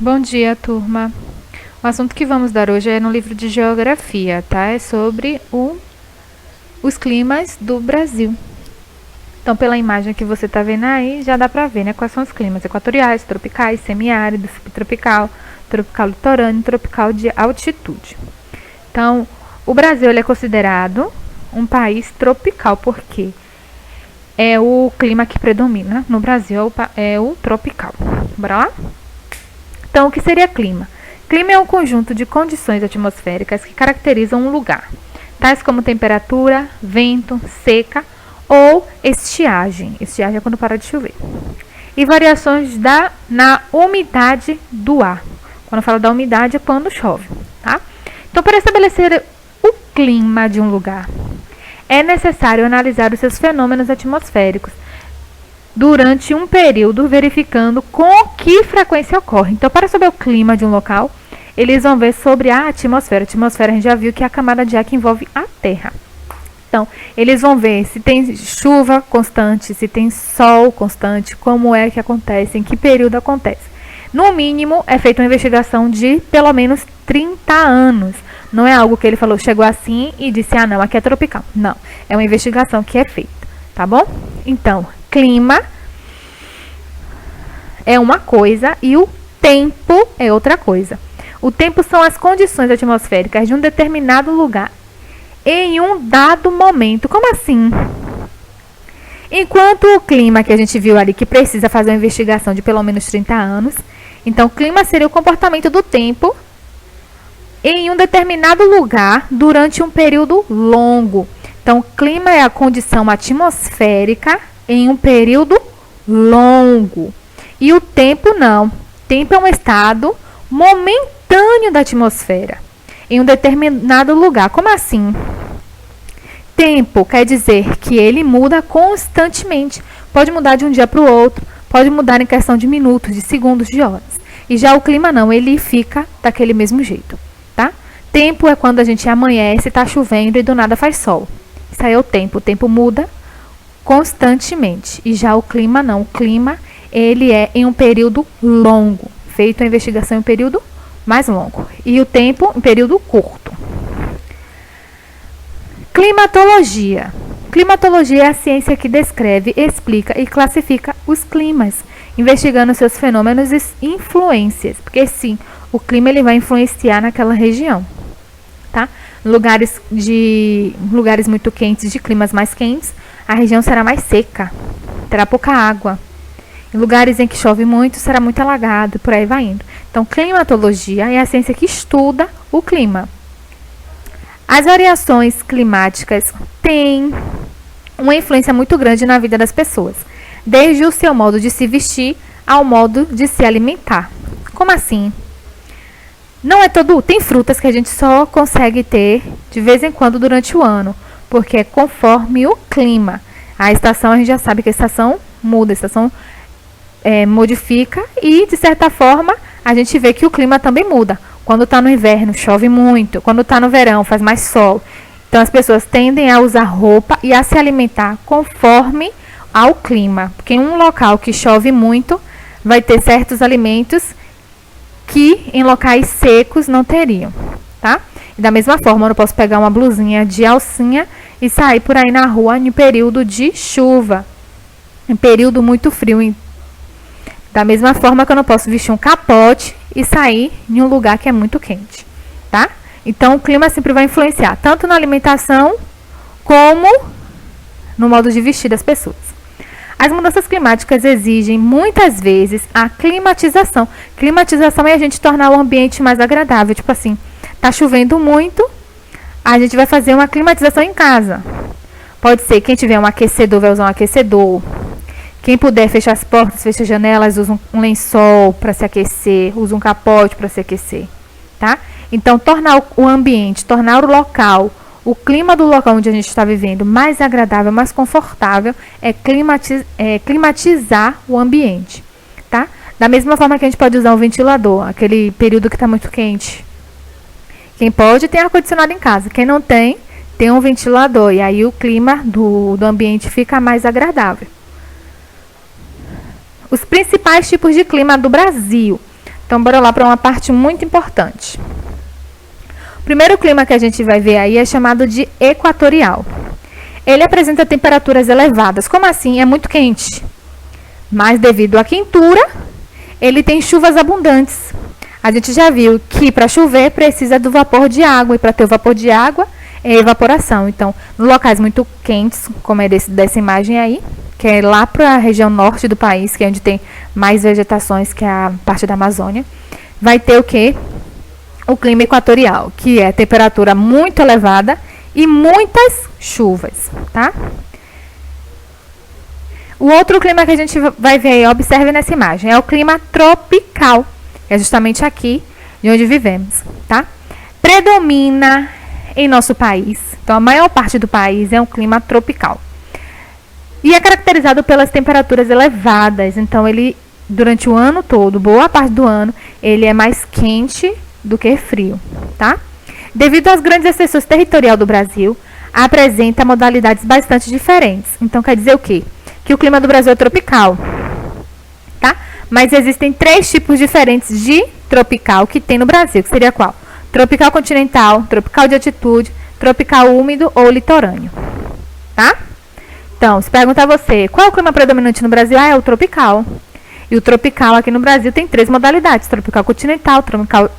Bom dia, turma. O assunto que vamos dar hoje é no livro de Geografia, tá? É sobre os climas do Brasil. Então, pela imagem que você está vendo aí, já dá para ver, né? Quais são os climas equatoriais, tropicais, semiárido, subtropical, tropical litorâneo, tropical de altitude. Então, o Brasil ele é considerado um país tropical, porque é o clima que predomina no Brasil, é o tropical. Bora lá? Então, o que seria clima? Clima é um conjunto de condições atmosféricas que caracterizam um lugar, tais como temperatura, vento, seca ou estiagem. Estiagem é quando para de chover. E variações na umidade do ar. Quando eu falo da umidade é quando chove, tá? Então, para estabelecer o clima de um lugar, é necessário analisar os seus fenômenos atmosféricos durante um período, verificando com que frequência ocorre. Então, para saber o clima de um local, eles vão ver sobre a atmosfera. A atmosfera a gente já viu que é a camada de ar que envolve a Terra. Então, eles vão ver se tem chuva constante, se tem sol constante, como é que acontece, em que período acontece. No mínimo, é feita uma investigação de pelo menos 30 anos. Não é algo que ele falou, chegou assim e disse, ah, não, aqui é tropical. Não, é uma investigação que é feita, tá bom? Então, clima é uma coisa e o tempo é outra coisa. O tempo são as condições atmosféricas de um determinado lugar em um dado momento. Como assim? Enquanto o clima que a gente viu ali, que precisa fazer uma investigação de pelo menos 30 anos, então o clima seria o comportamento do tempo em um determinado lugar durante um período longo. Então, o clima é a condição atmosférica em um período longo. E o tempo não. Tempo é um estado momentâneo da atmosfera em um determinado lugar. Como assim? Tempo quer dizer que ele muda constantemente. Pode mudar de um dia para o outro, pode mudar em questão de minutos, de segundos, de horas. E já o clima não, ele fica daquele mesmo jeito, tá? Tempo é quando a gente amanhece, está chovendo e do nada faz sol. Isso aí é o tempo muda constantemente. E já o clima não, o clima ele é em um período longo, feito a investigação em um período mais longo. E o tempo em período curto. Climatologia. Climatologia é a ciência que descreve, explica e classifica os climas, investigando seus fenômenos e influências. Porque sim, o clima ele vai influenciar naquela região, tá? Lugares muito quentes, de climas mais quentes, a região será mais seca, terá pouca água. Em lugares em que chove muito, será muito alagado, por aí vai indo. Então, climatologia é a ciência que estuda o clima. As variações climáticas têm uma influência muito grande na vida das pessoas, desde o seu modo de se vestir ao modo de se alimentar. Como assim? Não é todo. Tem frutas que a gente só consegue ter de vez em quando durante o ano, porque é conforme o clima. A estação, a gente já sabe que a estação muda, a estação modifica e, de certa forma, a gente vê que o clima também muda. Quando está no inverno, chove muito. Quando está no verão, faz mais sol. Então, as pessoas tendem a usar roupa e a se alimentar conforme ao clima. Porque em um local que chove muito, vai ter certos alimentos que em locais secos não teriam, tá? E da mesma forma, eu não posso pegar uma blusinha de alcinha e sair por aí na rua em período de chuva, em período muito frio. Da mesma forma que eu não posso vestir um capote e sair em um lugar que é muito quente, tá? Então, o clima sempre vai influenciar, tanto na alimentação como no modo de vestir das pessoas. As mudanças climáticas exigem, muitas vezes, a climatização. Climatização é a gente tornar o ambiente mais agradável. Tipo assim, tá chovendo muito, a gente vai fazer uma climatização em casa. Pode ser, quem tiver um aquecedor vai usar um aquecedor. Quem puder fechar as portas, fecha as janelas, usa um lençol para se aquecer, usa um capote para se aquecer, tá? Então, tornar o ambiente, tornar o local, o clima do local onde a gente está vivendo mais agradável, mais confortável, é climatizar o ambiente, tá? Da mesma forma que a gente pode usar um ventilador, aquele período que está muito quente. Quem pode tem ar-condicionado em casa, quem não tem, tem um ventilador, e aí o clima do ambiente fica mais agradável. Os principais tipos de clima do Brasil. Então, bora lá para uma parte muito importante. O primeiro clima que a gente vai ver aí é chamado de equatorial. Ele apresenta temperaturas elevadas. Como assim? É muito quente. Mas devido à quentura, ele tem chuvas abundantes. A gente já viu que para chover precisa do vapor de água. E para ter o vapor de água é evaporação. Então, em locais muito quentes, como é dessa imagem aí, que é lá para a região norte do país, que é onde tem mais vegetações, que é a parte da Amazônia, vai ter o quê? O clima equatorial, que é temperatura muito elevada e muitas chuvas, tá? O outro clima que a gente vai ver, observe nessa imagem, é o clima tropical, que é justamente aqui de onde vivemos, tá? Predomina em nosso país, então a maior parte do país é um clima tropical. E é caracterizado pelas temperaturas elevadas, então ele, durante o ano todo, boa parte do ano, ele é mais quente do que frio, tá? Devido às grandes extensões territoriais do Brasil, apresenta modalidades bastante diferentes. Então, quer dizer o quê? Que o clima do Brasil é tropical, tá? Mas existem 3 tipos diferentes de tropical que tem no Brasil, que seria qual? Tropical continental, tropical de altitude, tropical úmido ou litorâneo, tá? Então, se perguntar a você, qual é o clima predominante no Brasil? Ah, é o tropical. E o tropical aqui no Brasil tem 3 modalidades: tropical continental,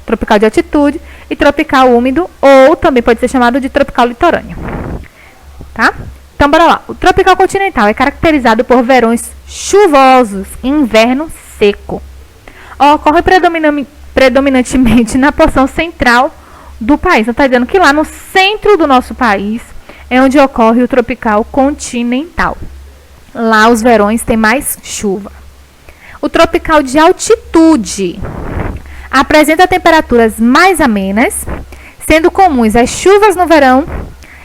tropical de altitude e tropical úmido, ou também pode ser chamado de tropical litorâneo. Tá? Então, bora lá. O tropical continental é caracterizado por verões chuvosos e inverno seco. Ocorre predominantemente na porção central do país. Então, está dizendo que lá no centro do nosso país é onde ocorre o tropical continental. Lá os verões têm mais chuva. O tropical de altitude apresenta temperaturas mais amenas, sendo comuns as chuvas no verão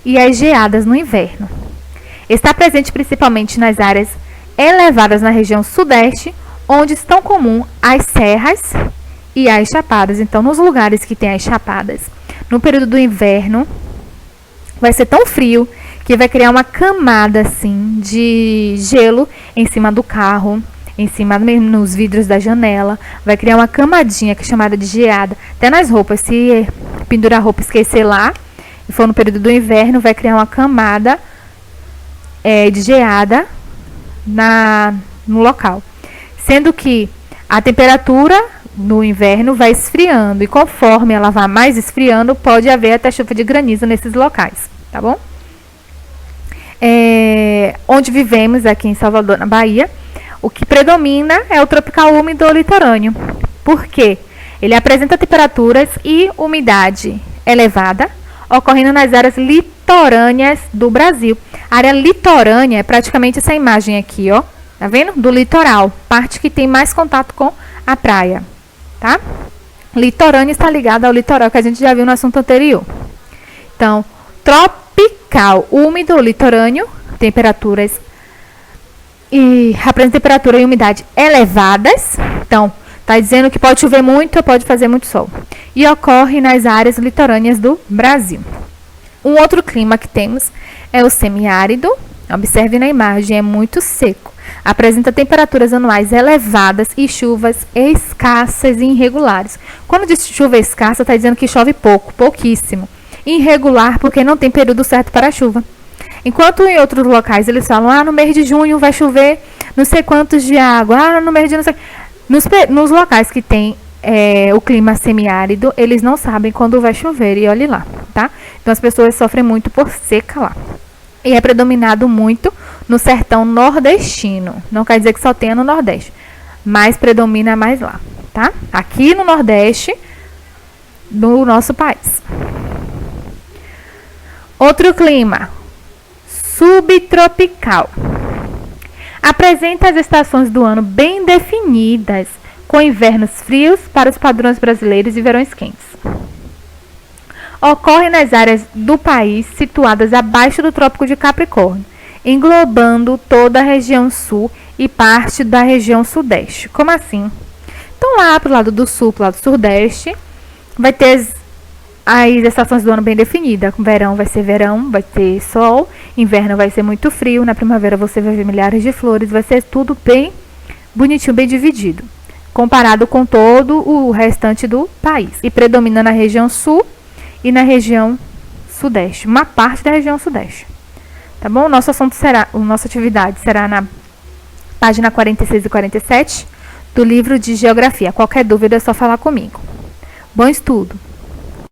e as geadas no inverno. Está presente principalmente nas áreas elevadas na região sudeste, onde estão comuns as serras e as chapadas. Então, nos lugares que tem as chapadas, no período do inverno, vai ser tão frio que vai criar uma camada assim de gelo em cima do carro, em cima mesmo nos vidros da janela. Vai criar uma camadinha que é chamada de geada. Até nas roupas, se pendurar a roupa e esquecer lá, e for no período do inverno, vai criar uma camada de geada no local. Sendo que a temperatura no inverno vai esfriando, e conforme ela vai mais esfriando, pode haver até chuva de granizo nesses locais, tá bom? Onde vivemos, aqui em Salvador, na Bahia, o que predomina é o tropical úmido ou litorâneo. Por quê? Ele apresenta temperaturas e umidade elevada, ocorrendo nas áreas litorâneas do Brasil. A área litorânea é praticamente essa imagem aqui, ó. Tá vendo? Do litoral, parte que tem mais contato com a praia, tá? Litorânea está ligada ao litoral, que a gente já viu no assunto anterior. Então, tropical, úmido, litorâneo, temperaturas e apresenta temperatura e umidade elevadas. Então, está dizendo que pode chover muito ou pode fazer muito sol. E ocorre nas áreas litorâneas do Brasil. Um outro clima que temos é o semiárido. Observe na imagem, é muito seco. Apresenta temperaturas anuais elevadas e chuvas escassas e irregulares. Quando diz chuva escassa, está dizendo que chove pouco, pouquíssimo. Irregular, porque não tem período certo para a chuva. Enquanto em outros locais eles falam, no mês de junho vai chover não sei quantos de água, no mês de não sei... Nos locais que tem o clima semiárido, eles não sabem quando vai chover, e olhe lá, tá? Então as pessoas sofrem muito por seca lá. E é predominado muito no sertão nordestino. Não quer dizer que só tenha no Nordeste, mas predomina mais lá, tá? Aqui no Nordeste do nosso país. Outro clima, subtropical. Apresenta as estações do ano bem definidas, com invernos frios para os padrões brasileiros e verões quentes. Ocorre nas áreas do país situadas abaixo do Trópico de Capricórnio, englobando toda a região sul e parte da região sudeste. Como assim? Então, lá para o lado do sul, para o lado do sudeste, vai ter as estações do ano bem definidas. Verão, vai ter sol. Inverno vai ser muito frio. Na primavera você vai ver milhares de flores. Vai ser tudo bem bonitinho, bem dividido. comparado com todo o restante do país. E predomina na região sul e na região sudeste, uma parte da região sudeste. Tá bom? Nossa atividade será na página 46 e 47 do livro de Geografia. Qualquer dúvida é só falar comigo. Bom estudo!